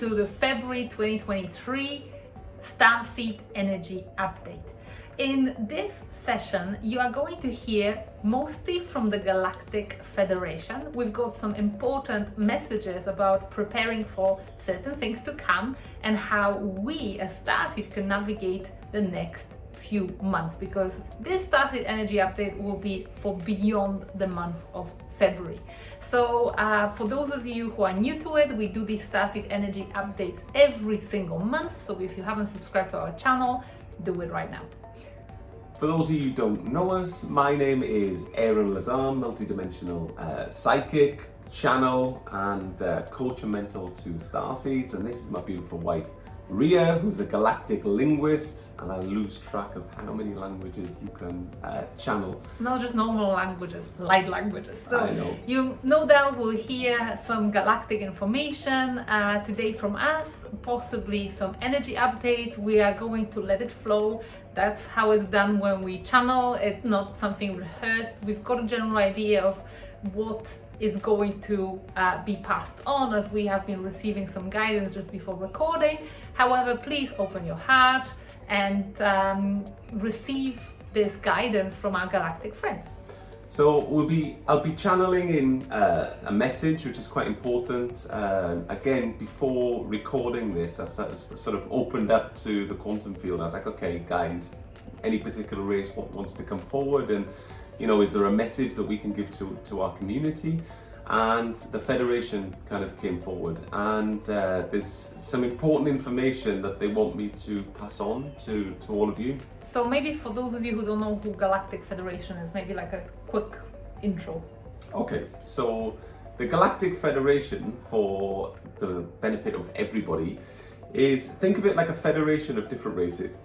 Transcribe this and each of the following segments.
to the February 2023 Starseed Energy Update. In this session, you are going to hear mostly from the Galactic Federation. We've got some important messages about preparing for certain things to come and how we as Starseed can navigate the next few months, because this Starseed Energy Update will be for beyond the month of February. So for those of you who are new to it, we do these Starseed Energy Updates every single month. So if you haven't subscribed to our channel, do it right now. For those of you who don't know us, my name is Aaron Lazar, multidimensional psychic, channel and coach and mentor to Starseeds, and this is my beautiful wife Ria, who's a galactic linguist, and I lose track of how many languages you can channel. Not just normal languages, light languages. So I know. You no doubt will hear some galactic information today from us, possibly some energy updates. We are going to let it flow. That's how it's done when we channel. It's not something rehearsed. We've got a general idea of what is going to be passed on, as we have been receiving some guidance just before recording. However, please open your heart and receive this guidance from our galactic friends. So I'll be channeling in a message which is quite important. Again, before recording this, I sort of opened up to the quantum field. I was like, okay guys, any particular race wants to come forward, and you know, is there a message that we can give to our community? And the Federation kind of came forward, and there's some important information that they want me to pass on to all of you. So maybe for those of you who don't know who Galactic Federation is, maybe like a quick intro. Okay, so the Galactic Federation, for the benefit of everybody, is, think of it like a federation of different races.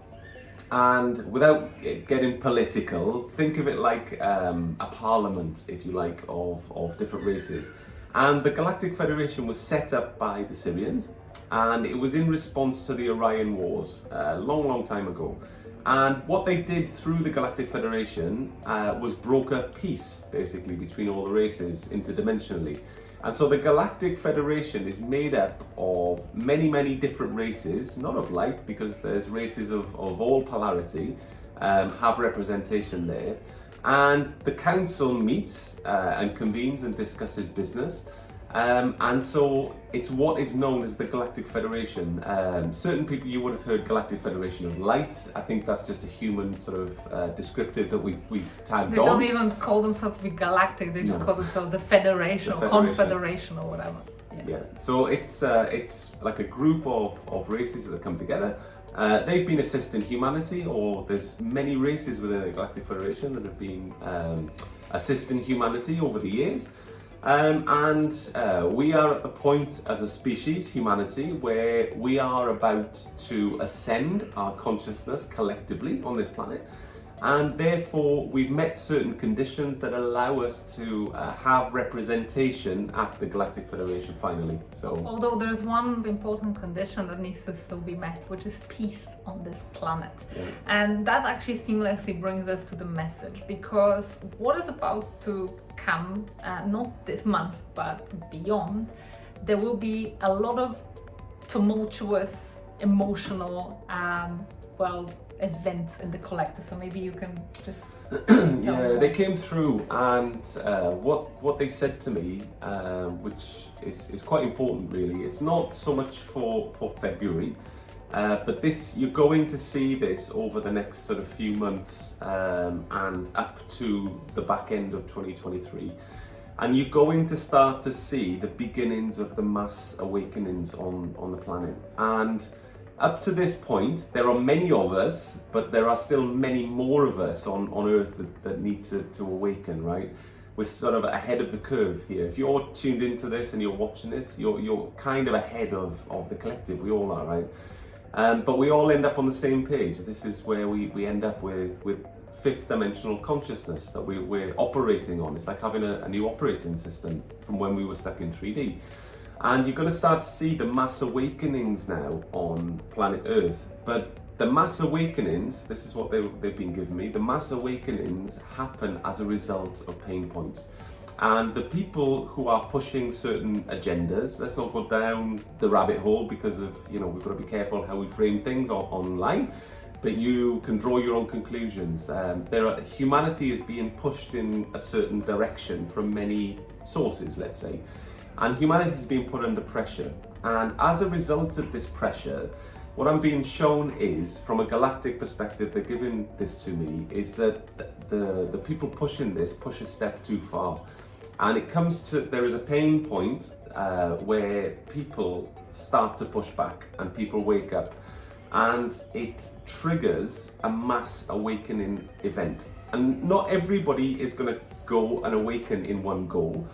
And without getting political, think of it like a parliament, if you like, of different races. And the Galactic Federation was set up by the Syrians, and it was in response to the Orion Wars a long time ago. And what they did through the Galactic Federation was broker peace, basically, between all the races interdimensionally. And so the Galactic Federation is made up of many different races, not of light, because there's races of all polarity, have representation there. And the council meets and convenes and discusses business. And so it's what is known as the Galactic Federation. Certain people, you would have heard Galactic Federation of Light. I think that's just a human sort of descriptive that we've tagged They on. don't even call themselves the Galactic, they just call themselves the Federation or Confederation or whatever. Yeah, so it's like a group of races that come together. They've been assisting humanity, or there's many races within the Galactic Federation that have been assisting humanity over the years. And we are at the point as a species, humanity, where we are about to ascend our consciousness collectively on this planet. And therefore we've met certain conditions that allow us to have representation at the Galactic Federation finally. So, although there's one important condition that needs to still be met, which is peace on this planet. Yeah. And that actually seamlessly brings us to the message, because what is about to come, not this month but beyond, there will be a lot of tumultuous, emotional, events in the collective. So maybe you can just yeah, they came through, and what they said to me, which is quite important really, it's not so much for February, but this, you're going to see this over the next sort of few months and up to the back end of 2023. And you're going to start to see the beginnings of the mass awakenings on the planet. And up to this point, there are many of us, but there are still many more of us on Earth that need to awaken, right? We're sort of ahead of the curve here. If you're tuned into this and you're watching this, you're kind of ahead of the collective. We all are, right? But we all end up on the same page. This is where we end up with fifth dimensional consciousness that we're operating on. It's like having a new operating system from when we were stuck in 3D. And you're going to start to see the mass awakenings now on planet Earth. But the mass awakenings, this is what they've been giving me, the mass awakenings happen as a result of pain points. And the people who are pushing certain agendas, let's not go down the rabbit hole because of, we've got to be careful how we frame things online, but you can draw your own conclusions. Humanity is being pushed in a certain direction from many sources, let's say, and humanity is being put under pressure. And as a result of this pressure, what I'm being shown is, from a galactic perspective, they're giving this to me, is that the people pushing this push a step too far. And it comes to, there is a pain point where people start to push back and people wake up, and it triggers a mass awakening event. And not everybody is going to go and awaken in one go,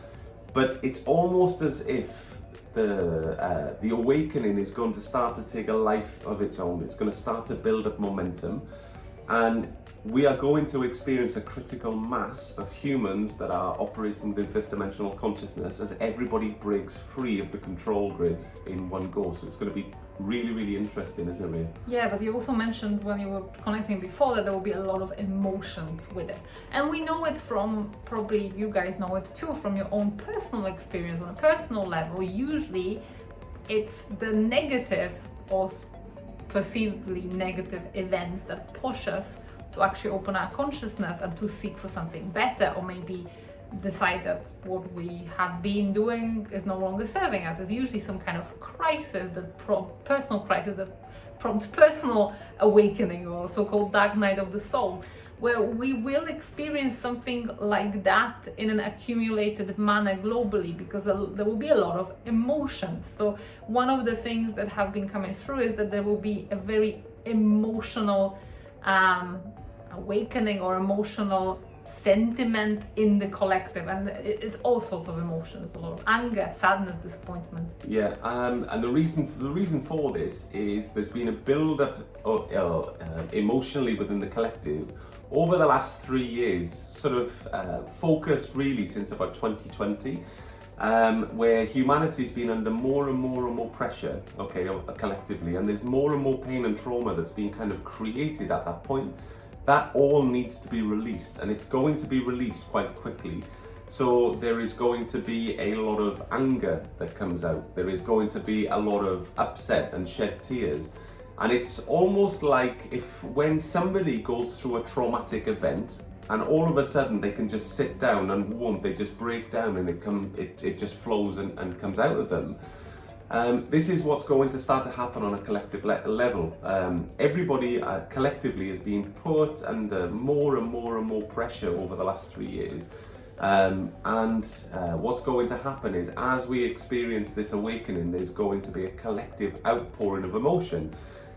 but it's almost as if the awakening is going to start to take a life of its own. It's going to start to build up momentum, and we are going to experience a critical mass of humans that are operating within fifth dimensional consciousness as everybody breaks free of the control grids in one go. So it's going to be really, really interesting, isn't it, Ray? Yeah, but you also mentioned when you were connecting before that there will be a lot of emotions with it. And we know it from, probably you guys know it too, from your own personal experience on a personal level. Usually it's the negative or perceivably negative events that push us to actually open our consciousness and to seek for something better, or maybe decide that what we have been doing is no longer serving us. It's usually some kind of crisis, personal crisis that prompts personal awakening, or so-called dark night of the soul, where we will experience something like that in an accumulated manner globally, because there will be a lot of emotions. So one of the things that have been coming through is that there will be a very emotional awakening or emotional sentiment in the collective, and it's all sorts of emotions, a lot of anger, sadness, disappointment. Yeah, and the reason for this is there's been a build-up emotionally within the collective over the last 3 years, sort of focused really since about 2020, where humanity's been under more and more pressure, collectively, and there's more and more pain and trauma that's been kind of created at that point. That all needs to be released, and it's going to be released quite quickly. So there is going to be a lot of anger that comes out. There is going to be a lot of upset and shed tears. And it's almost like when somebody goes through a traumatic event and all of a sudden they can just sit down and they just break down, and it just flows and comes out of them. This is what's going to start to happen on a collective level. Everybody collectively is being put under more and more pressure over the last 3 years. What's going to happen is, as we experience this awakening, there's going to be a collective outpouring of emotion.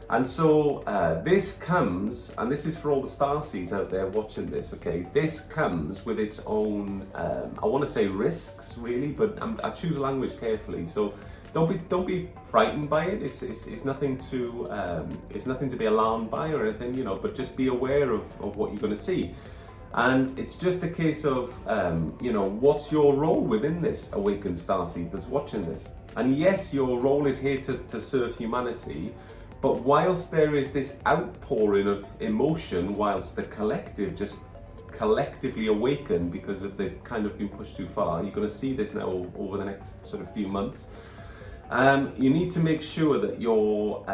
And so this comes, and this is for all the Starseeds out there watching this, okay? This comes with its own, I want to say risks, really, but I choose language carefully. So don't be frightened by it. It's nothing to be alarmed by or anything, but just be aware of what you're going to see. And it's just a case of, what's your role within this awakened Starseed that's watching this? And yes, your role is here to serve humanity, but whilst there is this outpouring of emotion, whilst the collective just collectively awaken because of the kind of been pushed too far, you're going to see this now over the next sort of few months. You need to make sure that you're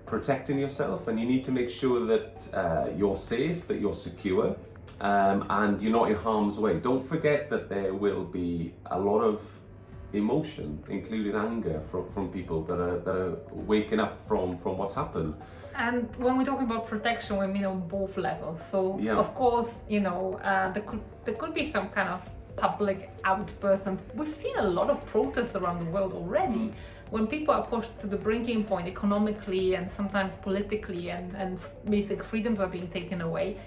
protecting yourself, and you need to make sure that you're safe, that you're secure, and you're not in harm's way. Don't forget that there will be a lot of emotion, including anger, from people that are waking up from what's happened. And when we're talking about protection, we mean on both levels. So yeah. Of course, there could be some kind of public outburst, and we've seen a lot of protests around the world already. When people are pushed to the breaking point economically and sometimes politically, and basic freedoms are being taken away,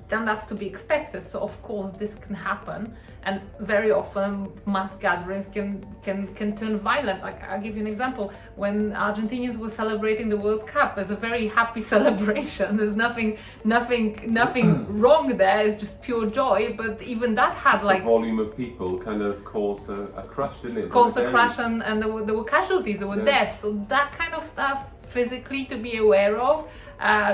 then that's to be expected. So of course this can happen, and very often mass gatherings can turn violent. Like, I'll give you an example. When Argentinians were celebrating the World Cup, there's a very happy celebration. There's nothing wrong there. It's just pure joy. But even that had the volume of people kind of caused a crash, didn't it? Caused a crash, and there were casualties, there were deaths. So that kind of stuff physically to be aware of.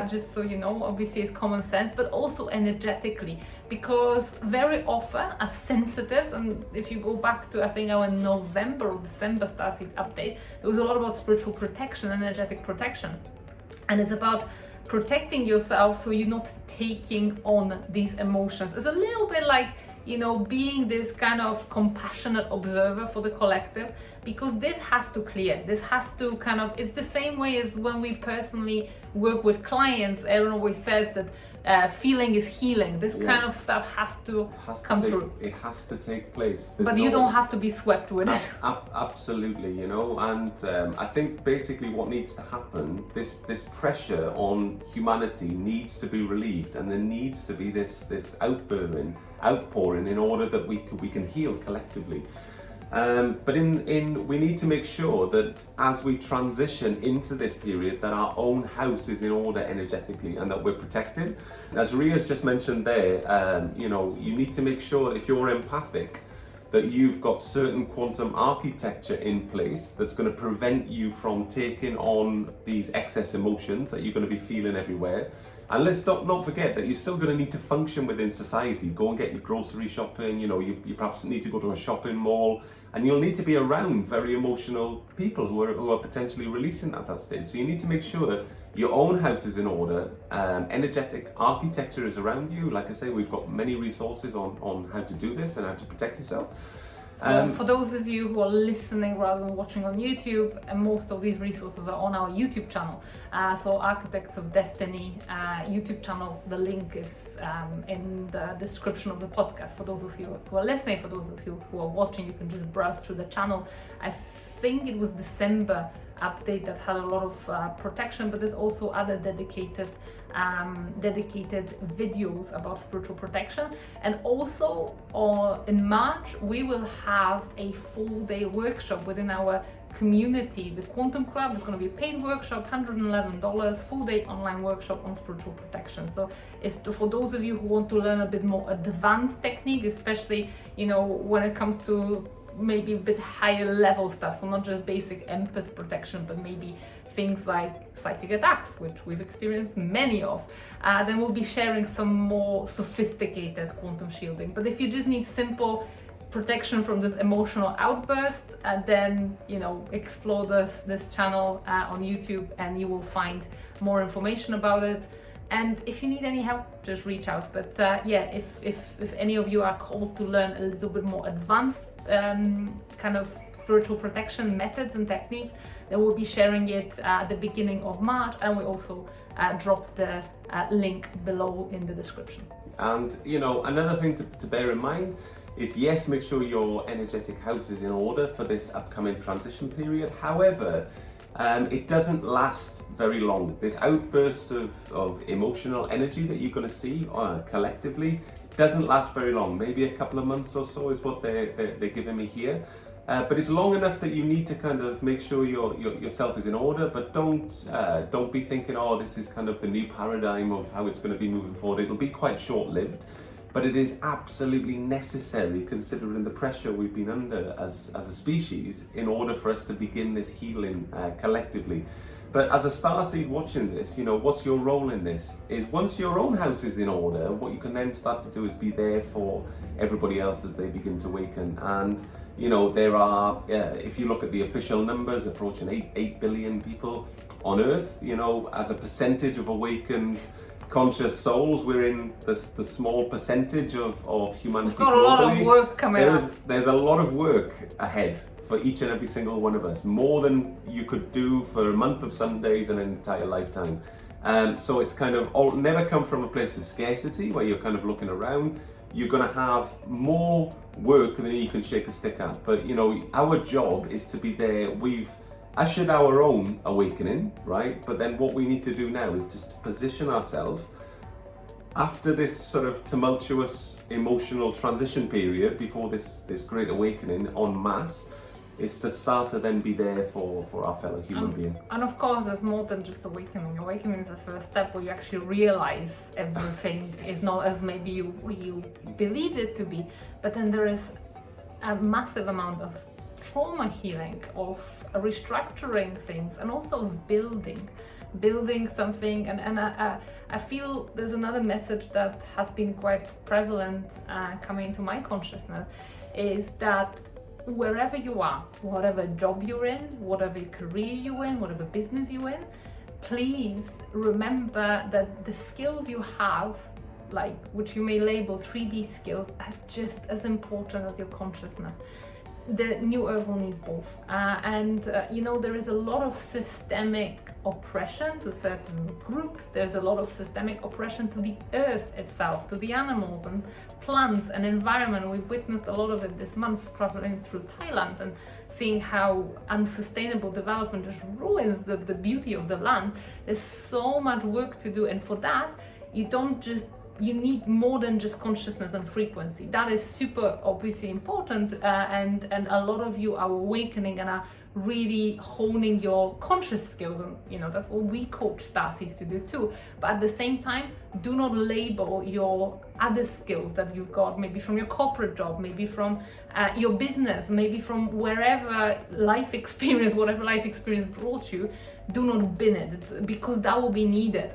Just so you know, obviously it's common sense, but also energetically, because very often as sensitives, and if you go back to I think our November or December Starseed update, there was a lot about spiritual protection, energetic protection, and it's about protecting yourself so you're not taking on these emotions. It's a little bit like, you know, being this kind of compassionate observer for the collective, because this has to clear. This has to kind of, it's the same way as when we personally work with clients. Aaron always says that feeling is healing. This kind of stuff has to come through. It has to take place. But you don't have to be swept with it. Absolutely, you know, and I think basically what needs to happen, this pressure on humanity needs to be relieved, and there needs to be this outpouring in order that we can heal collectively. But we need to make sure that as we transition into this period, that our own house is in order energetically and that we're protected. As Ria's just mentioned there, you know, you need to make sure that if you're empathic, that you've got certain quantum architecture in place that's going to prevent you from taking on these excess emotions that you're going to be feeling everywhere. And let's not forget that you're still going to need to function within society. Go and get your grocery shopping, you know, you perhaps need to go to a shopping mall, and you'll need to be around very emotional people who are potentially releasing at that stage. So you need to make sure your own house is in order, energetic architecture is around you. Like I say, we've got many resources on how to do this and how to protect yourself. For those of you who are listening rather than watching on YouTube, and most of these resources are on our YouTube channel. So Architects of Destiny YouTube channel, the link is in the description of the podcast. For those of you who are listening, for those of you who are watching, you can just browse through the channel. I think it was December update that had a lot of protection, but there's also other dedicated videos about spiritual protection. And also in March we will have a full-day workshop within our community, the Quantum Club. It's going to be a paid workshop, $111, full-day online workshop on spiritual protection. So for those of you who want to learn a bit more advanced technique, especially, you know, when it comes to maybe a bit higher level stuff, so not just basic empath protection, but maybe things like psychic attacks, which we've experienced many of, then we'll be sharing some more sophisticated quantum shielding. But if you just need simple protection from this emotional outburst, then, you know, explore this channel on YouTube and you will find more information about it. And if you need any help, just reach out. But yeah, if any of you are called to learn a little bit more advanced kind of spiritual protection methods and techniques, then we'll be sharing it at the beginning of March, and we also drop the link below in the description. And you know, another thing to bear in mind is, yes, make sure your energetic house is in order for this upcoming transition period. However, it doesn't last very long. This outburst of emotional energy that you're going to see collectively doesn't last very long. Maybe a couple of months or so is what they're giving me here. But it's long enough that you need to kind of make sure yourself is in order, but don't be thinking, oh, this is kind of the new paradigm of how it's going to be moving forward. It'll be quite short-lived, but it is absolutely necessary considering the pressure we've been under as a species in order for us to begin this healing collectively. But as a starseed watching this, you know, what's your role in this? Is once your own house is in order, what you can then start to do is be there for everybody else as they begin to awaken. And you know, there are, if you look at the official numbers, approaching 8 billion people on Earth. You know, as a percentage of awakened conscious souls, we're in the small percentage of humanity. We've got a lot of work coming up. There's a lot of work ahead for each and every single one of us, more than you could do for a month of Sundays and an entire lifetime. So it's kind of never come from a place of scarcity where you're kind of looking around. You're going to have more work than you can shake a stick at. But you know, our job is to be there. We've ushered our own awakening, right? But then what we need to do now is just position ourselves after this sort of tumultuous emotional transition period before this great awakening en masse, is to start to then be there for our fellow human being. And of course, there's more than just awakening. Awakening is the first step where you actually realize everything is not as maybe you believed it to be. But then there is a massive amount of trauma healing, of restructuring things, and also of building. building something. And I feel there's another message that has been quite prevalent coming into my consciousness, is that wherever you are, whatever job you're in, whatever career you're in, whatever business you're in, please remember that the skills you have, like which you may label 3D skills, are just as important as your consciousness. The new earth will need both, you know, there is a lot of systemic oppression to certain groups. There's a lot of systemic oppression to the earth itself, to the animals and plants and environment. We've witnessed a lot of it this month, traveling through Thailand and seeing how unsustainable development just ruins the beauty of the land. There's so much work to do, and for that you need more than just consciousness and frequency. That is super obviously important, and a lot of you are awakening and are really honing your conscious skills, and you know, that's what we coach Starseeds to do too. But at the same time, do not label your other skills that you've got, maybe from your corporate job, maybe from your business, maybe from wherever life experience, whatever life experience brought you. Do not bin it, because that will be needed.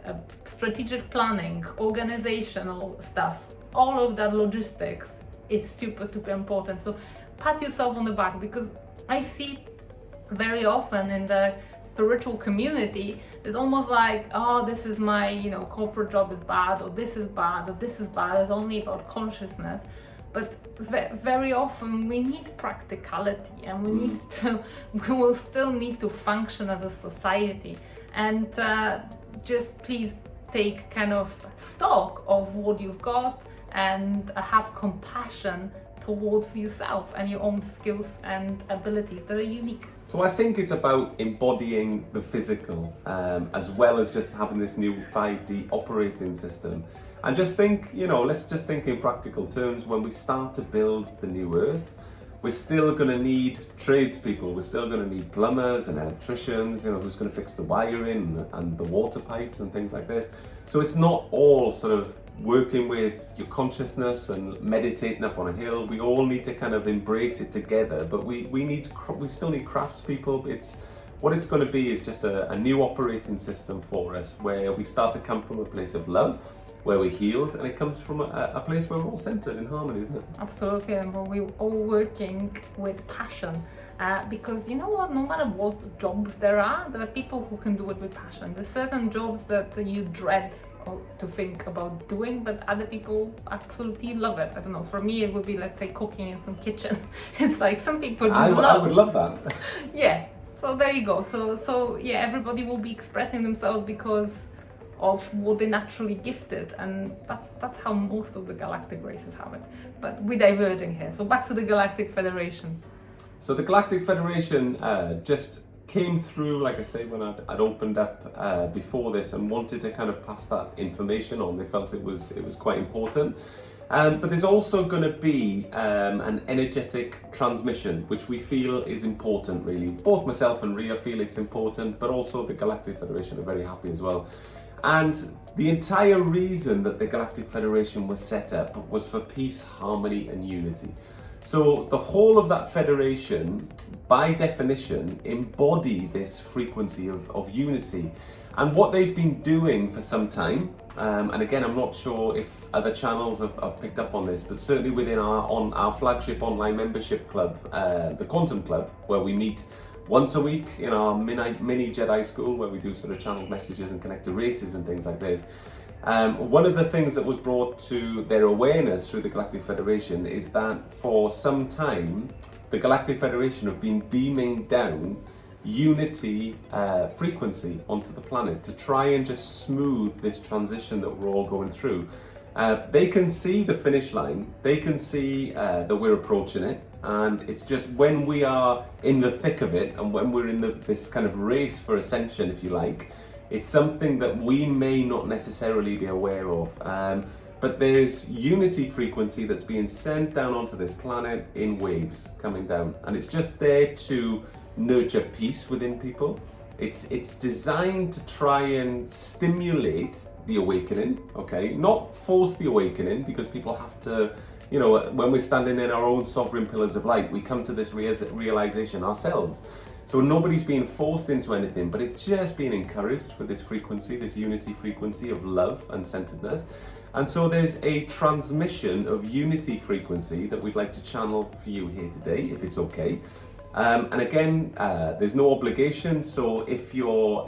Strategic planning, organizational stuff, all of that logistics is super important. So pat yourself on the back, because I see very often in the spiritual community, it's almost like, oh, this is my, you know, corporate job is bad, or this is bad, or this is bad, it's only about consciousness. But very often we need practicality, and we will still need to function as a society. And just please take kind of stock of what you've got and have compassion towards yourself and your own skills and abilities that are unique. So I think it's about embodying the physical, as well as just having this new 5D operating system. And just think, you know, let's just think in practical terms. When we start to build the new earth, we're still going to need tradespeople, we're still going to need plumbers and electricians, you know, who's going to fix the wiring and the water pipes and things like this. So it's not all sort of working with your consciousness and meditating up on a hill. We all need to kind of embrace it together, but we still need craftspeople. What it's going to be is just a new operating system for us, where we start to come from a place of love, where we're healed, and it comes from a place where we're all centered in harmony, isn't it? Absolutely, and we're all working with passion. Because you know what, no matter what jobs there are people who can do it with passion. There's certain jobs that you dread to think about doing, but other people absolutely love it. I don't know, for me it would be, let's say, cooking in some kitchen. It's like some people just I would love that. Yeah, so there you go. So yeah, everybody will be expressing themselves because of what they're naturally gifted, and that's how most of the galactic races have it. But we're diverging here, so back to the Galactic Federation. So the Galactic Federation just came through, like I say, when I'd opened up before this and wanted to kind of pass that information on. They felt it was quite important. But there's also going to be an energetic transmission, which we feel is important, really. Both myself and Ria feel it's important, but also the Galactic Federation are very happy as well. And the entire reason that the Galactic Federation was set up was for peace, harmony and unity. So the whole of that federation, by definition, embody this frequency of unity. And what they've been doing for some time, and again, I'm not sure if other channels have picked up on this, but certainly within our flagship online membership club, the Quantum Club, where we meet once a week in our mini Jedi school, where we do sort of channel messages and connect to races and things like this. One of the things that was brought to their awareness through the Galactic Federation is that for some time, the Galactic Federation have been beaming down unity frequency onto the planet to try and just smooth this transition that we're all going through. They can see the finish line, they can see that we're approaching it, and it's just when we are in the thick of it and when we're in this kind of race for ascension, if you like, it's something that we may not necessarily be aware of. But there's unity frequency that's being sent down onto this planet in waves coming down, and it's just there to nurture peace within people. It's designed to try and stimulate the awakening, okay? Not force the awakening, because people have to, you know, when we're standing in our own sovereign pillars of light, we come to this realization ourselves. So nobody's being forced into anything, but it's just being encouraged with this frequency, this unity frequency of love and centeredness. And so there's a transmission of unity frequency that we'd like to channel for you here today, if it's okay. And again, there's no obligation, so if you're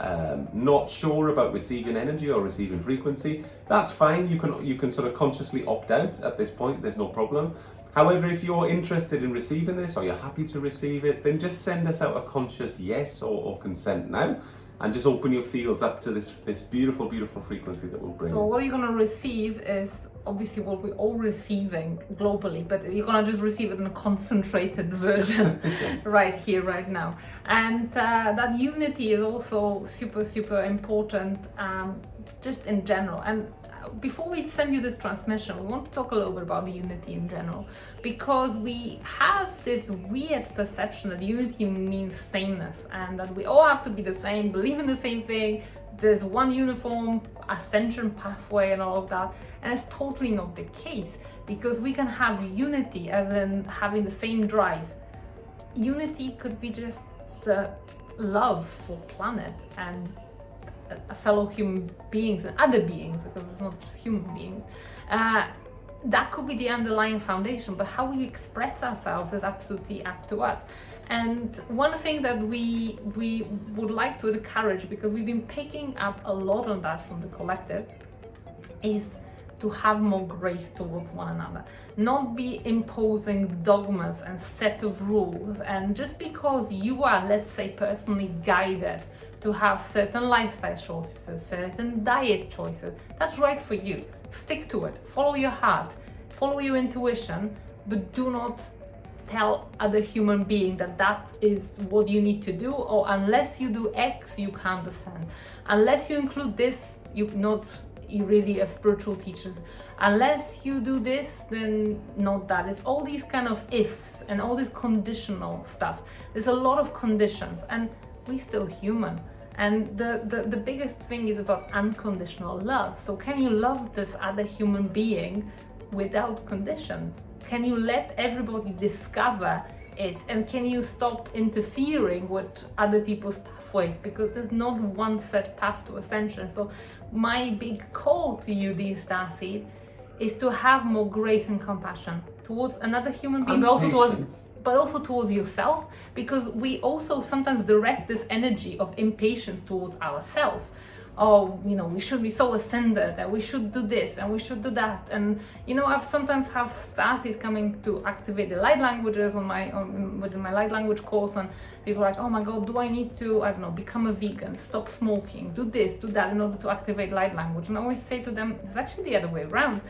not sure about receiving energy or receiving frequency, that's fine. You can sort of consciously opt out at this point, there's no problem. However, if you're interested in receiving this or you're happy to receive it, then just send us out a conscious yes or consent now, and just open your fields up to this beautiful, beautiful frequency that we'll bring. So what you're going to receive is obviously what we're all receiving globally, but you're going to just receive it in a concentrated version Yes. right here, right now. And that unity is also super, super important just in general. And before we send you this transmission, we want to talk a little bit about unity in general, because we have this weird perception that unity means sameness and that we all have to be the same, believe in the same thing, there's one uniform ascension pathway and all of that. And it's totally not the case, because we can have unity as in having the same drive. Unity could be just the love for planet and fellow human beings and other beings, because it's not just human beings. That could be the underlying foundation, but how we express ourselves is absolutely up to us. And one thing that we would like to encourage, because we've been picking up a lot on that from the collective, is to have more grace towards one another, not be imposing dogmas and set of rules. And just because you are, let's say, personally guided to have certain lifestyle choices, certain diet choices, that's right for you. Stick to it, follow your heart, follow your intuition, but do not tell other human being that that is what you need to do, or unless you do X, you can't ascend. Unless you include this, you're not really a spiritual teachers. Unless you do this, then not that. It's all these kind of ifs and all this conditional stuff. There's a lot of conditions, and we're still human. And the biggest thing is about unconditional love. So can you love this other human being without conditions? Can you let everybody discover it? And can you stop interfering with other people's pathways? Because there's not one set path to ascension. So my big call to you, dear Starseed, is to have more grace and compassion towards another human being, but also towards yourself, because we also sometimes direct this energy of impatience towards ourselves. Oh, you know, we should be so ascended, and we should do this and we should do that. And you know, I've sometimes have Starseeds coming to activate the light languages within my light language course, and people are like, oh my god, do I need to, I don't know, become a vegan, stop smoking, do this, do that in order to activate light language? And I always say to them, it's actually the other way around.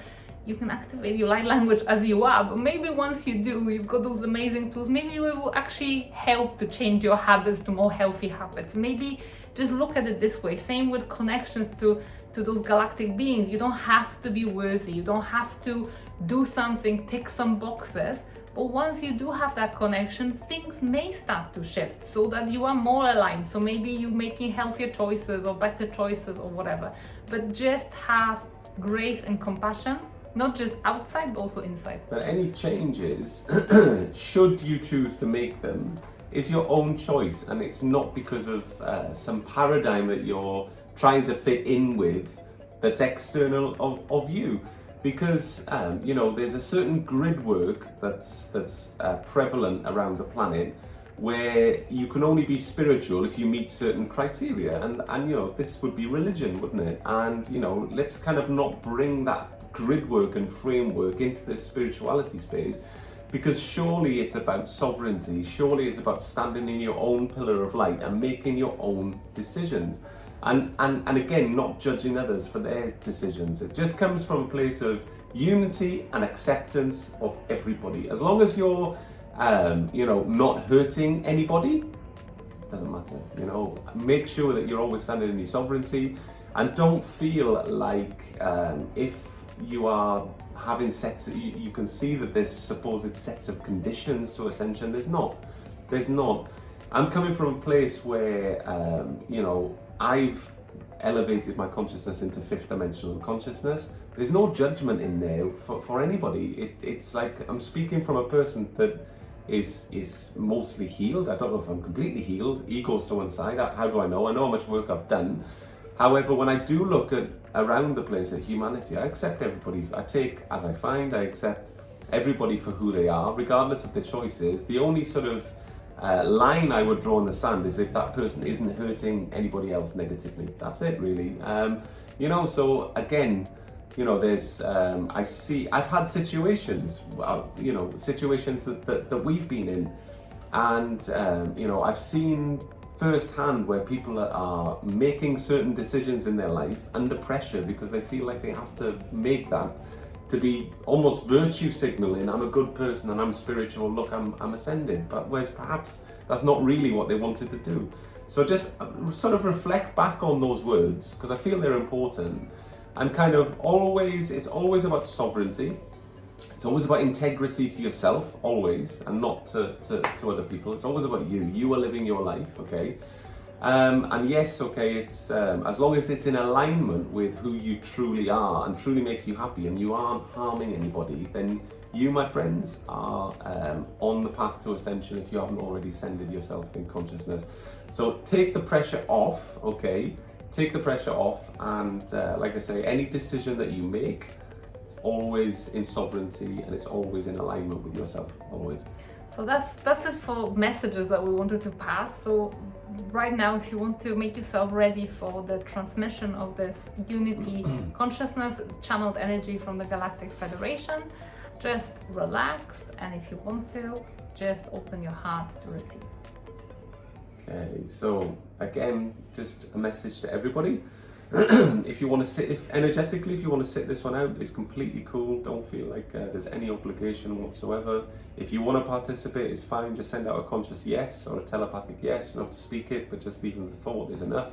You can activate your light language as you are, but maybe once you do, you've got those amazing tools, maybe it will actually help to change your habits to more healthy habits. Maybe just look at it this way. Same with connections to those galactic beings. You don't have to be worthy, you don't have to do something, tick some boxes, but once you do have that connection, things may start to shift so that you are more aligned. So maybe you're making healthier choices or better choices or whatever, but just have grace and compassion, not just outside but also inside. But any changes, should you choose to make them, is your own choice, and it's not because of some paradigm that you're trying to fit in with that's external of you. Because you know, there's a certain grid work that's prevalent around the planet, where you can only be spiritual if you meet certain criteria, and you know, this would be religion, wouldn't it? And you know, let's kind of not bring that grid work and framework into this spirituality space, because surely it's about sovereignty, surely it's about standing in your own pillar of light and making your own decisions, and again, not judging others for their decisions. It just comes from a place of unity and acceptance of everybody. As long as you're you know, not hurting anybody, it doesn't matter. You know, make sure that you're always standing in your sovereignty, and don't feel like if you are having sets, you can see that there's supposed sets of conditions to ascension. There's not. I'm coming from a place where you know, I've elevated my consciousness into fifth dimensional consciousness. There's no judgment in there for anybody. It's like I'm speaking from a person that is mostly healed. I don't know if I'm completely healed. Ego's to one side. How do I know? I know how much work I've done. However, when I do look at around the place at humanity, I accept everybody. I take as I find. I accept everybody for who they are, regardless of their choices. The only sort of line I would draw in the sand is if that person isn't hurting anybody else negatively. That's it, really. You know, so again, you know, there's I've had situations, you know, situations that we've been in, and you know, I've seen firsthand where people are making certain decisions in their life under pressure because they feel like they have to make that to be almost virtue signaling. I'm a good person and I'm spiritual, look, I'm ascended. But whereas perhaps that's not really what they wanted to do. So just sort of reflect back on those words, because I feel they're important, and kind of it's always about sovereignty. It's always about integrity to yourself, always, and not to other people. It's always about you. You are living your life, okay? And yes, okay, it's as long as it's in alignment with who you truly are and truly makes you happy and you aren't harming anybody, then you, my friends, are on the path to ascension if you haven't already ascended yourself in consciousness. So take the pressure off, okay? Take the pressure off, and like I say, any decision that you make, it's always in sovereignty and it's always in alignment with yourself, always. So that's it for messages that we wanted to pass. So right now, if you want to make yourself ready for the transmission of this unity consciousness, channeled energy from the Galactic Federation, just relax, and if you want to, just open your heart to receive. Okay, so again, just a message to everybody. If you want to sit, if you want to sit this one out, it's completely cool. Don't feel like there's any obligation whatsoever. If you want to participate, it's fine. Just send out a conscious yes or a telepathic yes. You don't have to speak it, but just even the thought is enough.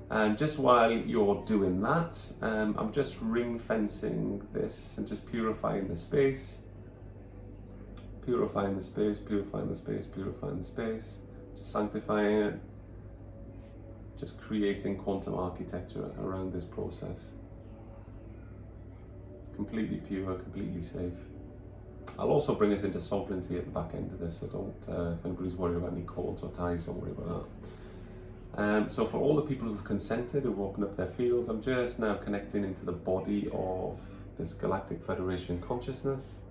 And just while you're doing that, I'm just ring fencing this and just purifying the space. Purifying the space, purifying the space, purifying the space. Just sanctifying it. Just creating quantum architecture around this process. Completely pure, completely safe. I'll also bring us into sovereignty at the back end of this, so don't, if anybody's worried about any cords or ties, don't worry about that. So for all the people who've consented, who've opened up their fields, I'm just now connecting into the body of this Galactic Federation consciousness.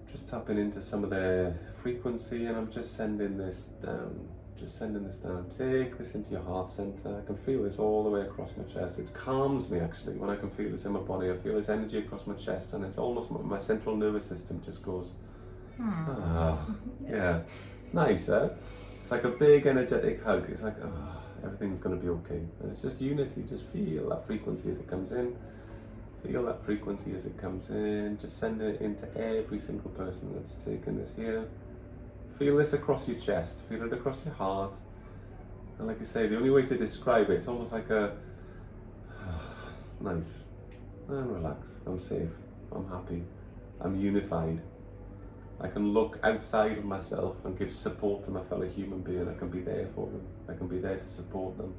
Just tapping into some of their frequency, and I'm just sending this down. Just sending this down. Take this into your heart center. I can feel this all the way across my chest. It calms me actually when I can feel this in my body. I feel this energy across my chest, and it's almost my central nervous system just goes. Yeah, nice, eh? It's like a big energetic hug. It's like, everything's going to be okay. And it's just unity. Just feel that frequency as it comes in. Feel that frequency as it comes in. Just send it into every single person that's taken this here. Feel this across your chest, feel it across your heart. And like I say, the only way to describe it's almost like a nice and relax. I'm safe, I'm happy, I'm unified. I can look outside of myself and give support to my fellow human being. I can be there for them, I can be there to support them.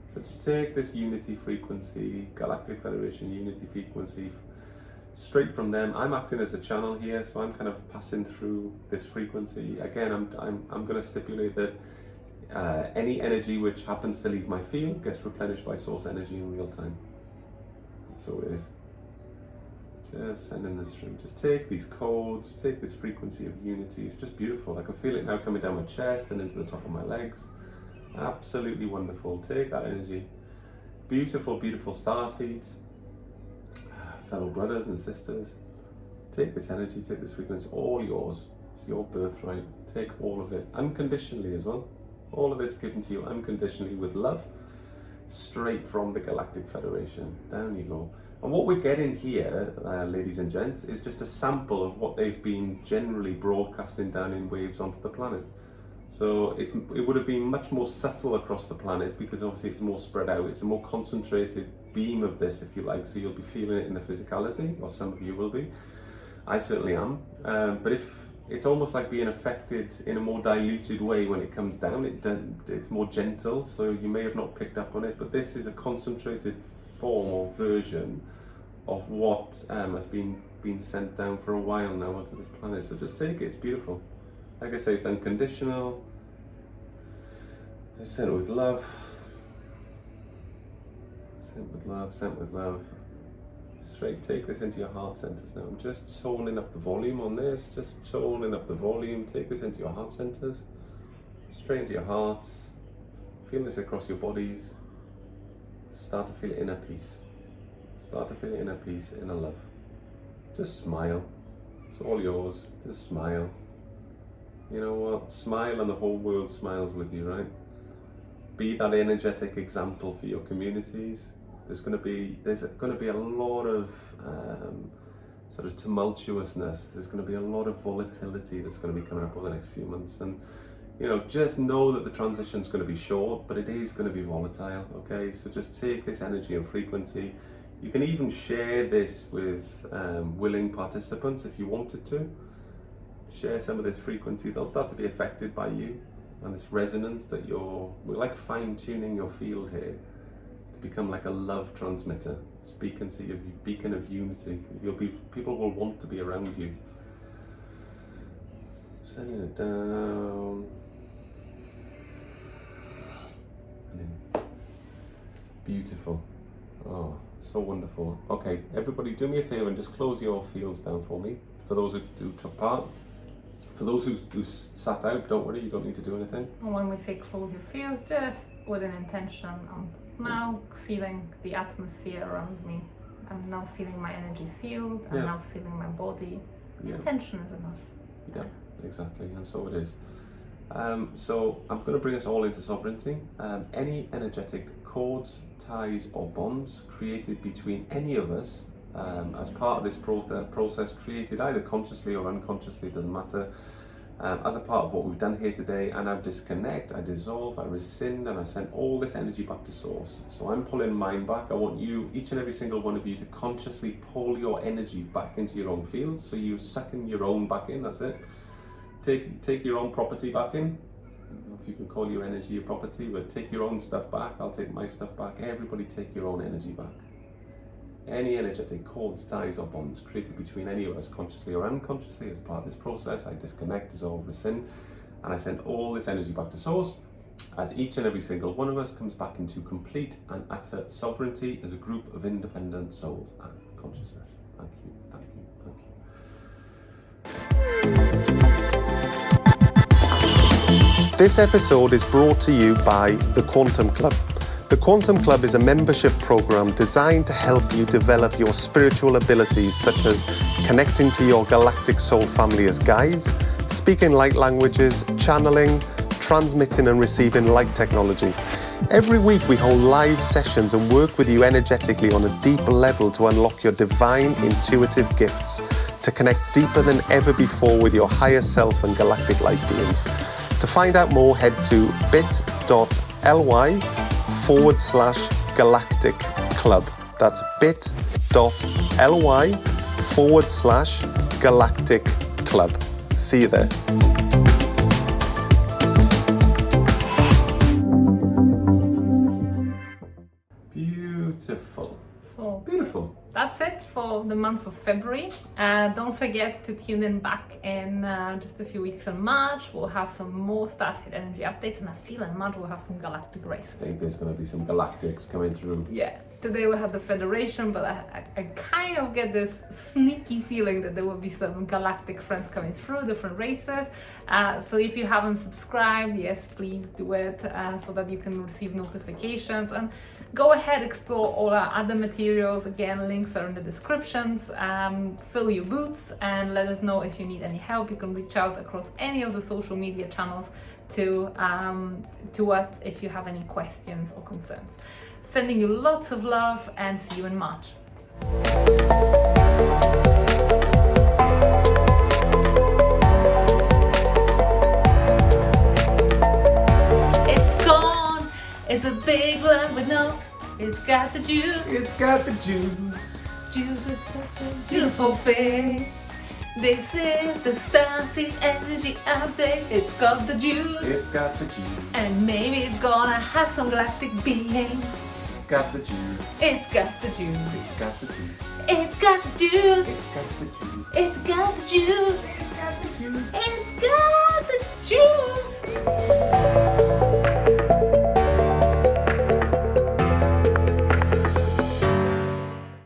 So just take this unity frequency, Galactic Federation unity frequency, straight from them. I'm acting as a channel here, so I'm kind of passing through this frequency. Again, I'm going to stipulate that any energy which happens to leave my field gets replenished by source energy in real time. So it is. Just sending this through. Just take these codes, take this frequency of unity. It's just beautiful. I can feel it now coming down my chest and into the top of my legs. Absolutely wonderful. Take that energy. Beautiful, beautiful starseeds. Fellow brothers and sisters, take this energy, take this frequency, all yours. It's your birthright. Take all of it unconditionally as well. All of this given to you unconditionally with love, straight from the Galactic Federation. Down you go. And what we're getting here, ladies and gents, is just a sample of what they've been generally broadcasting down in waves onto the planet. So it would have been much more subtle across the planet because obviously it's more spread out. It's a more concentrated beam of this, if you like, so you'll be feeling it in the physicality, or some of you will be. I certainly am. But if it's almost like being affected in a more diluted way when it comes down, it's more gentle, so you may have not picked up on it, but this is a concentrated form or version what has been sent down for a while now onto this planet. So just take it, it's beautiful. Like I say, it's unconditional. It's sent with love. Sent with love, sent with love. Straight, take this into your heart centers now. I'm just toning up the volume on this, just toning up the volume. Take this into your heart centers, straight into your hearts. Feel this across your bodies. Start to feel inner peace. Start to feel inner peace, inner love. Just smile. It's all yours. Just smile. You know what? Smile and the whole world smiles with you, right? Be that energetic example for your communities. There's going to be a lot of sort of tumultuousness. There's going to be a lot of volatility that's going to be coming up over the next few months, and just know that the transition's going to be short, but it is going to be volatile. Okay, so just take this energy and frequency. You can even share this with willing participants if you wanted to. Share some of this frequency. They'll start to be affected by you and this resonance that we're like fine-tuning your field here to become like a love transmitter, beacon of unity. People will want to be around you. Sending it down. And in. Beautiful. Oh, so wonderful. Okay, everybody do me a favor and just close your fields down for me. For those who took part. For those who sat out, don't worry, you don't need to do anything. When we say close your fields, just with an intention. I'm now sealing the atmosphere around me. I'm now sealing my energy field. I'm now sealing my body. Intention is enough. Yeah, exactly, and so it is. So I'm going to bring us all into sovereignty. Any energetic cords, ties or bonds created between any of us as part of this process, created either consciously or unconsciously, doesn't matter, as a part of what we've done here today, and I disconnect, I dissolve, I rescind, and I send all this energy back to source. So I'm pulling mine back. I want you, each and every single one of you, to consciously pull your energy back into your own field. So you sucking your own back in, that's it. Take your own property back in. I don't know if you can call your energy your property, but take your own stuff back. I'll take my stuff back. Everybody take your own energy back. Any energetic cords, ties or bonds created between any of us, consciously or unconsciously, as part of this process, I disconnect, dissolve, rescind, and I send all this energy back to source, as each and every single one of us comes back into complete and utter sovereignty as a group of independent souls and consciousness. Thank you, thank you, thank you. This episode is brought to you by the Quantum Club. The Quantum Club is a membership program designed to help you develop your spiritual abilities, such as connecting to your galactic soul family as guides, speaking light languages, channeling, transmitting and receiving light technology. Every week we hold live sessions and work with you energetically on a deep level to unlock your divine intuitive gifts, to connect deeper than ever before with your higher self and galactic light beings. To find out more, head to bit.ly/Galactic Club. That's bit.ly/Galactic Club. See you there. Beautiful. So Beautiful. that's it for the month of February. Don't forget to tune in back in just a few weeks in March. We'll have some more Starseed energy updates, and I feel in March we'll have some galactic races. I think there's going to be some galactics coming through. Yeah, today we had the Federation, but I kind of get this sneaky feeling that there will be some galactic friends coming through, different races. So if you haven't subscribed, yes, please do it so that you can receive notifications. And go ahead, explore all our other materials. Again, links are in the descriptions. Fill your boots and let us know if you need any help. You can reach out across any of the social media channels to us if you have any questions or concerns. Sending you lots of love and see you in March. It's gone. It's a big lump with no. It's got the juice. It's got the juice. Juice is such a beautiful thing. This is the Starseed Energy Update. It's got the juice. It's got the juice. And maybe it's gonna have some galactic being. It's got the juice. It's got the juice. It's got the juice. It's got the juice. It's got the juice. It's got the juice. It's got the juice. It's